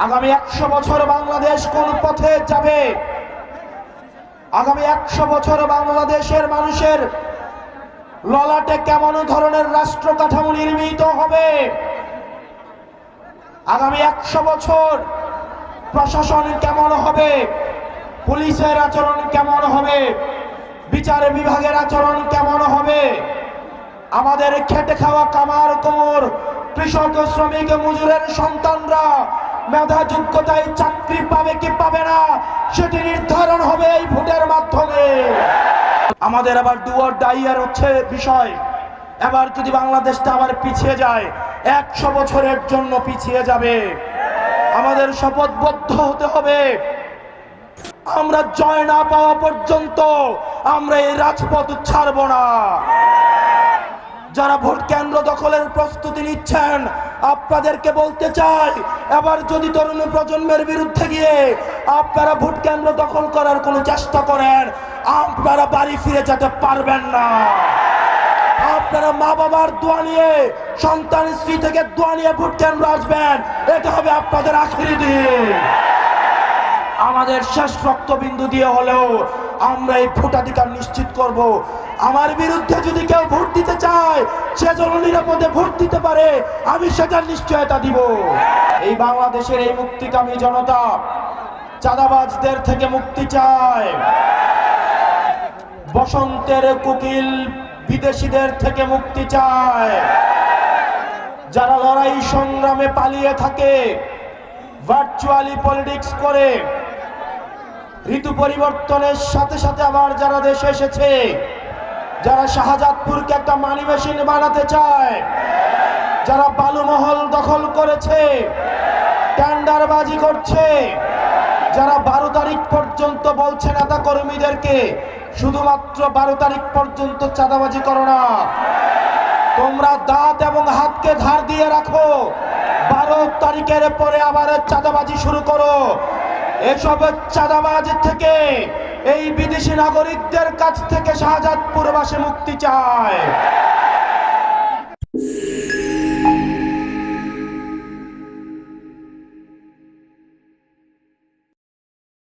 আগামী 100 বছর বাংলাদেশ কোন পথে যাবে, আগামী 100 বছর বাংলাদেশের মানুষের ললাটে কেমন ধরনের রাষ্ট্র কাঠামো নির্মিত হবে, আগামী 100 বছর প্রশাসন কেমন হবে, পুলিশের আচরণ কেমন হবে, বিচার বিভাগের আচরণ কেমন হবে, আমাদের খেটে খাওয়া কামার কোমর কৃষক শ্রমিক মজুরের সন্তানরা মেধা যোগ্যতায় চাকরি পাবে কি পাবে না সেটি নির্ধারণ হবে এই ভোটের মাধ্যমে। আমাদের আবার ডু অর ডাই এর হচ্ছে বিষয়। এবার যদি বাংলাদেশটা আবার পিছিয়ে যায়, 100 বছরের জন্য পিছিয়ে যাবে। আমাদের শপথবদ্ধ হতে হবে, আমরা জয় না পাওয়া পর্যন্ত আমরা এই রাজপথ ছাড়ব না। যারা ভোট কেন্দ্র দখলের প্রস্তুতি নিচ্ছেন, আপনাদেরকে বলতে চাই, এবার যদি তরুণ প্রজন্মের বিরুদ্ধে গিয়ে আপনারা ভোট কেন্দ্র দখল করার কোনো চেষ্টা করেন, আপনারা বাড়ি ফিরে যেতে পারবেন না। আপনারা মা বাবার দোয়া নিয়ে, সন্তান স্ত্রী থেকে দোয়া নিয়ে ভোট কেন্দ্র আসবেন, এটা হবে আপনাদের আখেরি দিন। আমাদের শেষ রক্তবিন্দু দিয়ে হলেও আমরা এই ভোটাধিকার নিশ্চিত করব। আমার বিরুদ্ধে যদি কেউ ভোট দিতে চায়, সে যেন নিরাপদে ভোট দিতে পারে, আমি সেটার নিশ্চয়তা দিব। এই বাংলাদেশের এই মুক্তিকামী জনতা চাঁদাবাজদের থেকে মুক্তি চায়, বসন্তের কোকিল বিদেশিদের থেকে মুক্তি চায়, যারা লড়াই সংগ্রামে পালিয়ে থাকে, ভার্চুয়ালি পলিটিক্স করে, ঋতু পরিবর্তনের সাথে সাথে আবার যারা দেশে এসেছে, যারা শাহজাদপুরকে একটা মানি মেশিন বানাতে চায়, যারা বালুমহল দখল করেছে, টেন্ডারবাজি করছে, যারা 12 তারিখ পর্যন্ত বলছে নেতা কর্মীদেরকে শুধুমাত্র 12 তারিখ পর্যন্ত চাঁদাবাজি করো না, তোমরা দাঁত এবং হাতকে ধার দিয়ে রাখো, 12 তারিখের পরে আবার চাঁদাবাজি শুরু করো। এসব চাঁদাবাজ থেকে, এই বিদেশি নাগরিকদের কাছ থেকে শাহজাদপুরবাসী মুক্তি চায়।